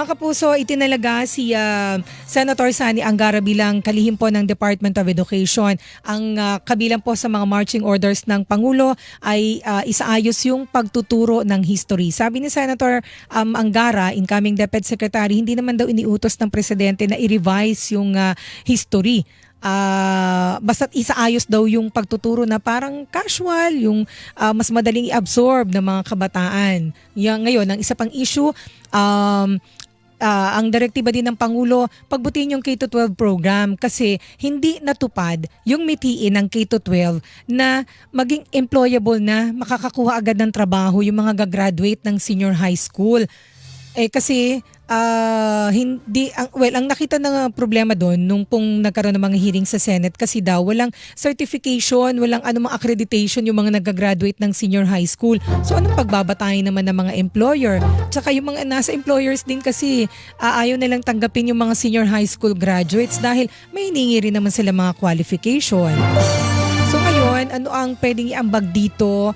Mga kapuso, itinalaga si Senator Sani Angara bilang kalihim po ng Department of Education. Ang kabilang po sa mga marching orders ng Pangulo ay isaayos yung pagtuturo ng history. Sabi ni Senator Angara, incoming Deputy Secretary, hindi naman daw iniutos ng Presidente na i-revise yung history. Basta't isaayos daw yung pagtuturo na parang casual, yung mas madaling i-absorb ng mga kabataan. Ngayon, ang isa pang issue, ang direktiba din ng Pangulo, pagbutihin yung K-12 program kasi hindi natupad yung mitiin ng K-12 na maging employable na, makakakuha agad ng trabaho yung mga gagraduate ng senior high school. Kasi ang nakita ng problema doon nung pong nagkaroon ng mga hearing sa Senate kasi daw walang certification, walang anumang accreditation yung mga nagagraduate ng senior high school. So anong pagbabatayan naman ng mga employer? Tsaka yung mga nasa employers din kasi ayaw nilang tanggapin yung mga senior high school graduates dahil may hiningi rin naman sila mga qualification. So ngayon, ano ang pwedeng iambag dito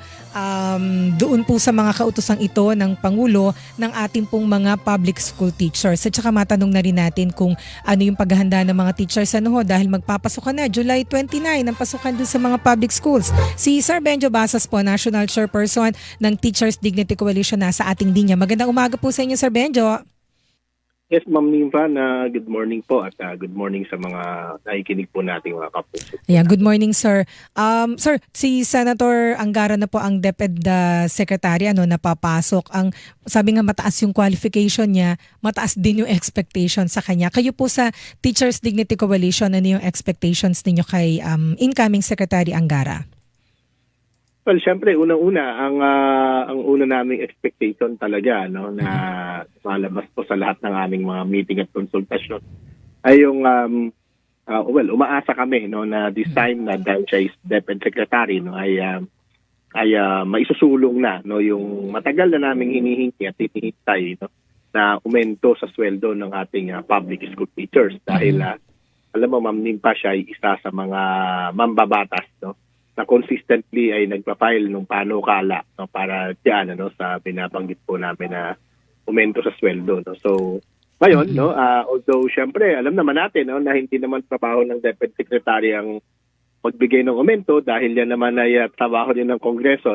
doon po sa mga kautosang ito ng Pangulo ng ating pong mga public school teachers? At saka matanong na rin natin kung ano yung paghahanda ng mga teachers dahil magpapasok na July 29 ang pasukan dun sa mga public schools. Si Sir Benjo Basas po, National Chairperson ng Teachers Dignity Coalition, nasa ating linya. Magandang umaga po sa inyo, Sir Benjo. Yes, Ma'am Nimfa, good morning po at good morning sa mga nakikinig po nating mga kapuso. Yeah, good morning, sir. Sir, si Senator Angara na po ang DepEd Secretary napapasok. Ang sabi nga mataas yung qualification niya, mataas din yung expectation sa kanya. Kayo po sa Teachers Dignity Coalition, ano yung expectations ninyo kay incoming Secretary Angara? Well, syempre unang-una ang una naming expectation talaga na malabas po sa lahat ng aming mga meeting at konsultasyon ay yung umaasa kami na this time na dahil siya is DepEd Secretary ay maisusulong na yung matagal na naming hinihingi at hinihintay na umento sa sweldo ng ating public school teachers dahil alam mo, Ma'am Nimpa, siya ay isa sa mga mambabatas na consistently ay nagpa-file ng panukala para diyan sa binabanggit po namin na aumento sa sweldo. So ngayon, although syempre alam naman natin na hindi naman trabaho ng Deputy Secretary ang magbigay ng aumento dahil yan naman ay trabaho din ng Kongreso,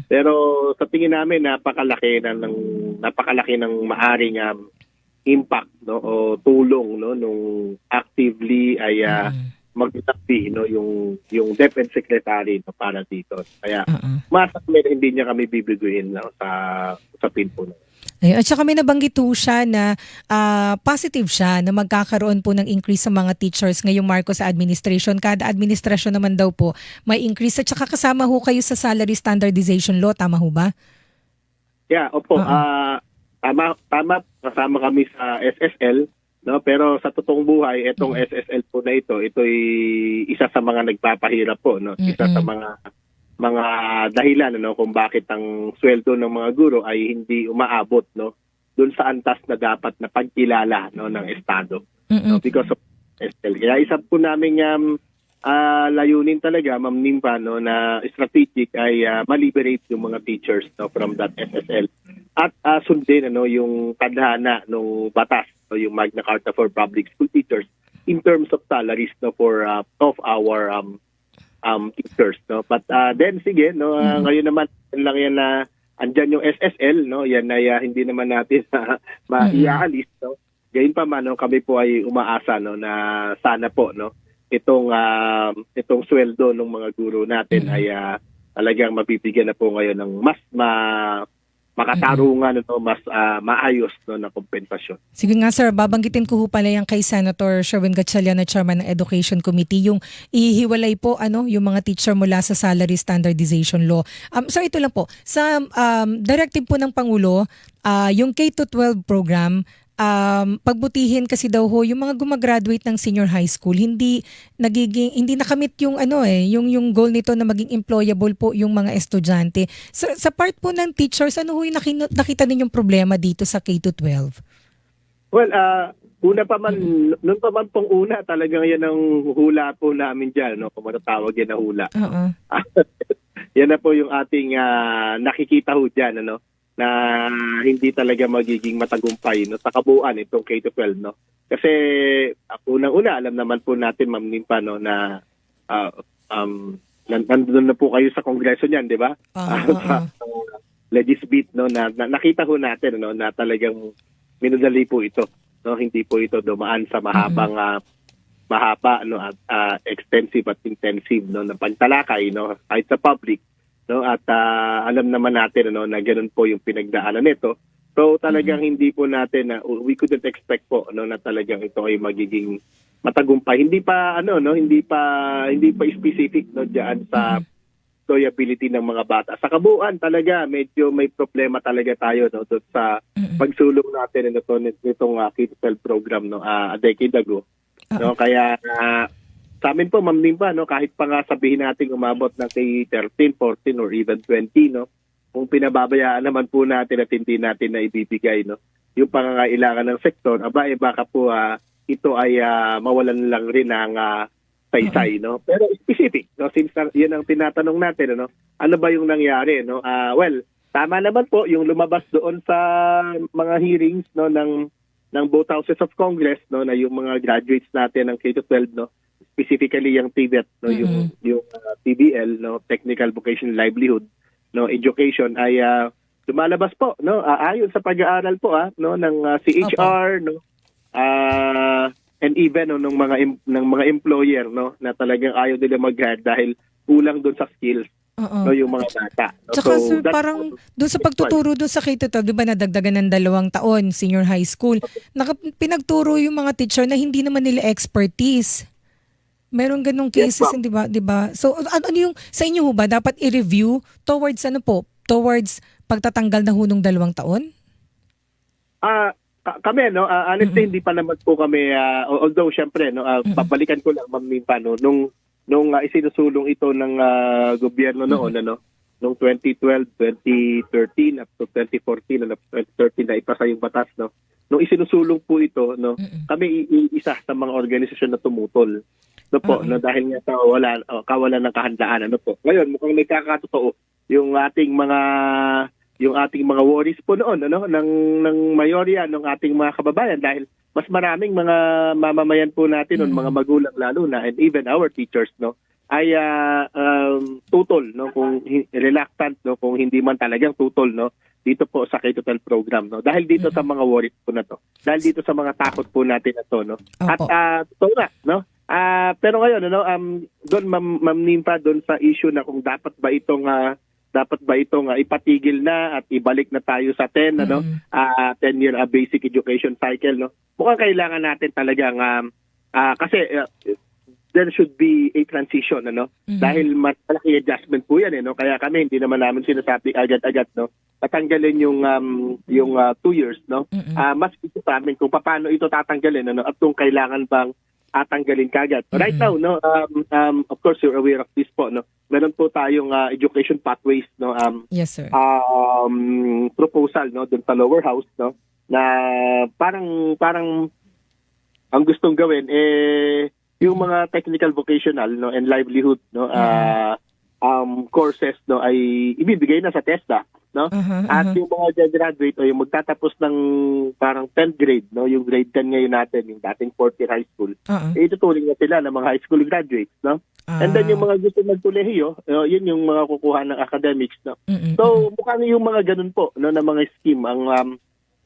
Pero sa tingin namin napakalaki ng maaring impact o tulong nung actively ay magtabi yung DepEd Secretary para dito. Kaya mas hindi niya kami bibiguin sa usapin po. At saka may nabanggit po siya na positive siya na magkakaroon po ng increase sa mga teachers ngayong Marcos administration. Kada administrasyon naman daw po may increase. At saka kasama ho kayo sa salary standardization law. Tama ho ba? Yeah, opo. Tama. Kasama kami sa SSL. Pero sa totoong buhay, itong SSL po na ito'y isa sa mga nagpapahirap po. Isa sa mga dahilan kung bakit ang sweldo ng mga guro ay hindi umaabot doon sa antas na dapat na pagkilala ng Estado because of SSL. Kaya isa po namin layunin talaga, Ma'am Nimpa, na strategic ay ma-liberate yung mga teachers from that SSL at sundin yung tadhana ng batas, yung Magna Carta for Public School Teachers in terms of salaries for of our teachers. But then sige, ngayon naman lang yan na andyan yung SSL, yan ay hindi naman natin maiaalis. Gayon pa man, kami po ay umaasa na sana po itong sweldo ng mga guro natin ay talagang mabibigyan na po ngayon ng mas makatarungan, mas maayos na kompensasyon. Sige nga, sir, babanggitin ko pala yan kay Senator Sherwin Gatchalian na Chairman ng Education Committee, yung ihiwalay po yung mga teacher mula sa salary standardization law. So ito lang po, sa directive po ng Pangulo, yung K-12 program, pagbutihin kasi daw yung mga gumagraduate ng senior high school, hindi nakamit yung yung goal nito na maging employable po yung mga estudyante. Sa part po ng teachers, ano yung nakita ninyong problema dito sa K-12? Well, noon pa man pong una, talagang yan ang hula po namin dyan, kung matatawag yan na hula. Yan na po yung ating nakikita ho dyan, na hindi talaga magiging matagumpay no sa kabuuan itong K-12 no. Kasi unang-una alam naman po natin Ma'am Nimpa no na nandun na po kayo sa kongreso niyan, di ba? Sa legislate no na nakita ho natin no na talagang minadali po ito no, hindi po ito dumaan sa mahaba no at extensive at intensive no na pagtalakay no kahit sa public no at alam naman natin no na ganoon po yung pinagdaanan nito. So talagang hindi po natin we couldn't expect po no na talagang ito ay magiging matagumpay. Hindi pa specific no diyan sa employability ng mga bata. Sa kabuuan talaga medyo may problema talaga tayo no doon sa pagsulong natin nitong K-12 program no a decade ago. No kaya sa amin po, Ma'am Nimpa, no, kahit pa nga sabihin natin umabot ng kay 13, 14, or even 20, no, kung pinababayaan naman po natin at hindi natin na ibibigay no, yung pangangailangan ng sektor, baka po ito ay mawalan lang rin ng saysay. No? Pero specific, no, since yan ang tinatanong natin, no, ano ba yung nangyari? No? Well, tama naman po yung lumabas doon sa mga hearings no, ng both houses of Congress no, na yung mga graduates natin ng K-12, no, specifically yung TVET no yung TVL no technical vocational livelihood no education ay lumalabas po no ayon sa pag-aaral po no ng CHR no and even no ng mga employer no na talagang ayaw nila mag-hire dahil kulang doon sa skills no yung mga bata no? Tsaka So, sir, parang doon sa pagtuturo doon sa K-12, di ba nadagdagan ng 2 taon, senior high school, pinagturo yung mga teacher na hindi naman nila expertise. Meron ganung cases, Yes, di ba? So ano yung sa inyo ho ba dapat i-review towards towards pagtatanggal na hunong 2 taon? Kami no honestly hindi pa naman po kami although syempre no babalikan ko lang Ma'am Nimpa no nung isinusulong ito ng gobyerno noon nung 2012, 2013 up to 2014 and 2013 na ipasa yung batas no. Nung isinusulong po ito no kami isa sa mga organisasyon na tumutol. No po, no, dahil nga sa kawalan ng kahandaan po. Ngayon mukhang may kakatotoo yung ating mga worries po noon ng mayorya ng ating mga kababayan dahil mas maraming mga mamamayan po natin mga magulang lalo na and even our teachers no ay tutol no kung reluctant no kung hindi man talagang tutol no dito po sa K-12 program no dahil dito sa mga worries po na to dahil dito sa mga takot po natin na to no at totoo na no. Pero ngayon doon Ma'am Nimpa doon sa issue na kung dapat ba itong ipatigil na at ibalik na tayo sa 10 10-year basic education cycle no. Mukhang kailangan natin talagang kasi there should be a transition dahil malaki adjustment po yan no. Kaya kami hindi naman namin sinasabi agad-agad no. Tatanggalin yung 2 years no. Mas ito sa amin kung paano ito tatanggalin at kung kailangan bang tanggalin kagad. Right now no of course you're aware of this po no. Meron po tayong education pathways no yes sir. Proposal no doon sa lower house no na parang ang gustong gawin yung mga technical vocational no and livelihood no courses no ay ibibigay na sa TESDA no at yung mga graduate o yung magtatapos ng parang 10th grade no yung grade 10 ngayon natin yung dating 4th year high school ituturing na sila ng mga high school graduates no and then yung mga gusto magkolehiyo yun yung mga kukuha ng academics no so mukhang yung mga ganun po no na mga scheme ang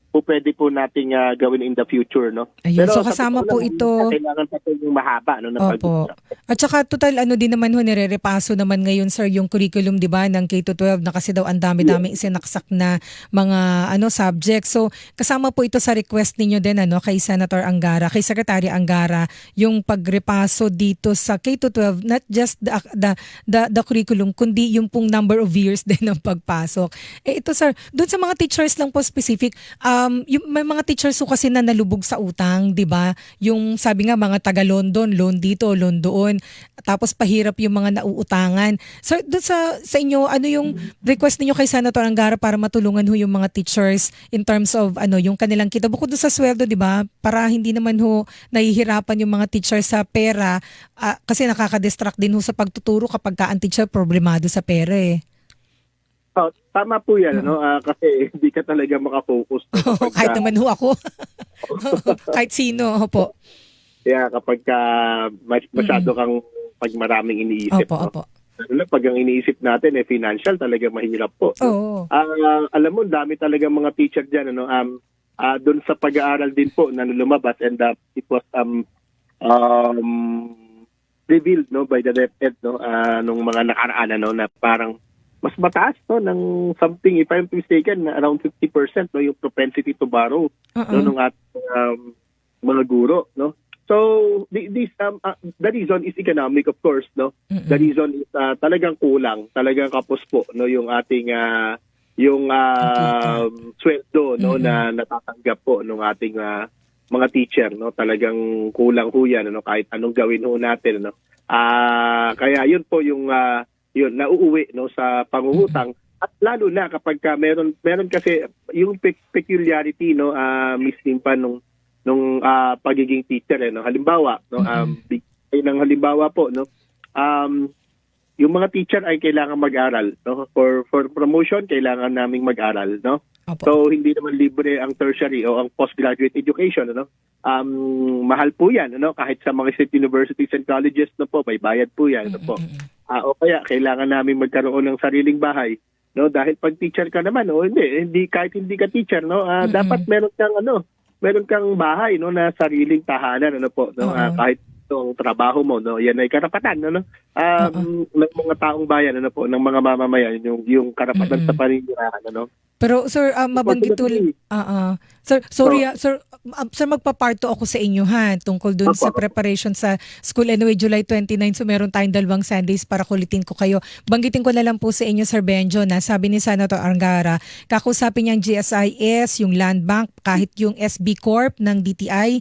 po pwede po nating gawin in the future no. Ayun, pero so kasama po ito kailangan pa yung mahaba no na Opo. At saka total din naman ho nirerepaso naman ngayon sir yung curriculum 'di ba ng K-12 na kasi daw ang dami-dami isinaksak na mga subjects. So kasama po ito sa request ninyo din kay Senator Angara, kay Secretary Angara yung pagrepaso dito sa K-12 not just the curriculum kundi yung pong number of years din ng pagpasok. Ito sir, doon sa mga teachers lang po specific yung may mga teachers so kasi na nalubog sa utang, 'di ba? Yung sabi nga mga taga London, loan dito, loan doon. Tapos pahirap yung mga nauutangan. So doon sa inyo, ano yung request niyo kay Senator Angara para matulungan ho yung mga teachers in terms of yung kanilang kita bukod doon sa sweldo, 'di ba? Para hindi naman ho nahihirapan yung mga teachers sa pera kasi nakaka-distract din ho sa pagtuturo kapag ang teacher problemado sa pera . Tama po yan, no? Kasi hindi ka talaga makafocus. No? Kahit naman ho ako. Kahit sino, opo. Kaya kapag masyado kang pag maraming iniisip, Opo, no? opo. Lalo na pag ang iniisip natin financial, talaga mahirap po. No? Oo. Alam mo, dami talaga mga teacher dyan, ano? Doon sa pag-aaral din po na lumabas, and it was revealed, no, by the DepEd, no, nung mga nakaraan, no, na parang mas mataas, no, ng something, if I'm mistaken, na around 50%, no, yung propensity to borrow, no, nung ating mga guro, no. So this the reason is economic, of course, no. The reason is talagang kulang, talagang kapos po, no, yung ating yung sweldo, no, na natatanggap po ng ating mga teacher, no, talagang kulang ho yan, no, kahit anong gawin ho natin, no. Kaya yun po yung yun nauuwi, no, sa pangungutang, at lalo na kapag meron kasi yung peculiarity, no, Miss Limpa, nung pagiging teacher, no. Halimbawa, no, ng halimbawa po, no, yung mga teacher ay kailangan mag-aral, no, for promotion kailangan naming mag-aral, no. Opo. So hindi naman libre ang tertiary o ang postgraduate education, no. Mahal po 'yan, no, kahit sa mga state universities and colleges, no po, may bayad po 'yan, no po. O kaya kailangan namin magkaroon ng sariling bahay, no, dahil pag teacher ka naman, hindi kahit hindi ka teacher, no, dapat meron kang bahay, no, na sariling tahanan, ano po, no, kahit ang trabaho mo, no, yan ay karapatan, no, ng mga taong bayan, ano po, ng mga mamamayan, yung karapatan sa paninirahan, ano. Pero sir, mabanggit ulit. Sir, sorry, sir, magpaparto ako sa inyo ha, tungkol dun sa preparation sa school. Anyway, July 29, so meron tayong 2 Sundays para kulitin ko kayo. Banggitin ko na lang po sa inyo, Sir Benjo, na sabi ni Senator Angara, kakusapin niya ang GSIS, yung Land Bank, kahit yung SB Corp ng DTI,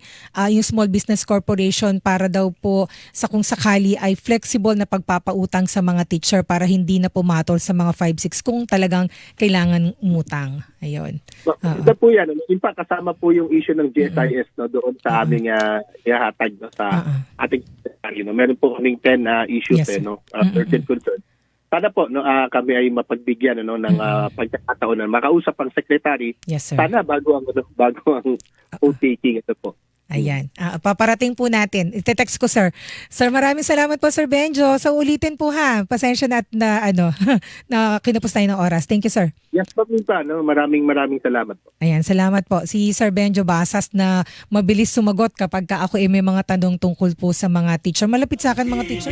yung Small Business Corporation, para daw po sa kung sakali ay flexible na pagpapautang sa mga teacher para hindi na pumatol sa mga 5-6 kung talagang kailangan umutang. Ayun. Ito po yan. In fact, kasama po yung issue ng GSIS, no, doon sa aming ihahatag, no, sa ating secretary, no. Meron po kaming 10 issues, no, urgent concern. Sana po, no, kami ay mapagbigyan, no, ng pagkakataon na makausap ang secretary. Yes, sir. Sana bago ang vote-taking, ito po. Ayan. Paparating po natin. Ite-text ko, sir. Sir, maraming salamat po, Sir Benjo. So, ulitin po ha. Pasensya na na kinupos tayo ng oras. Thank you, sir. Yes, pa. No? Maraming salamat po. Ayan, salamat po. Si Sir Benjo Basas na mabilis sumagot kapag ako may mga tanong tungkol po sa mga teacher. Malapit sa akin mga teacher.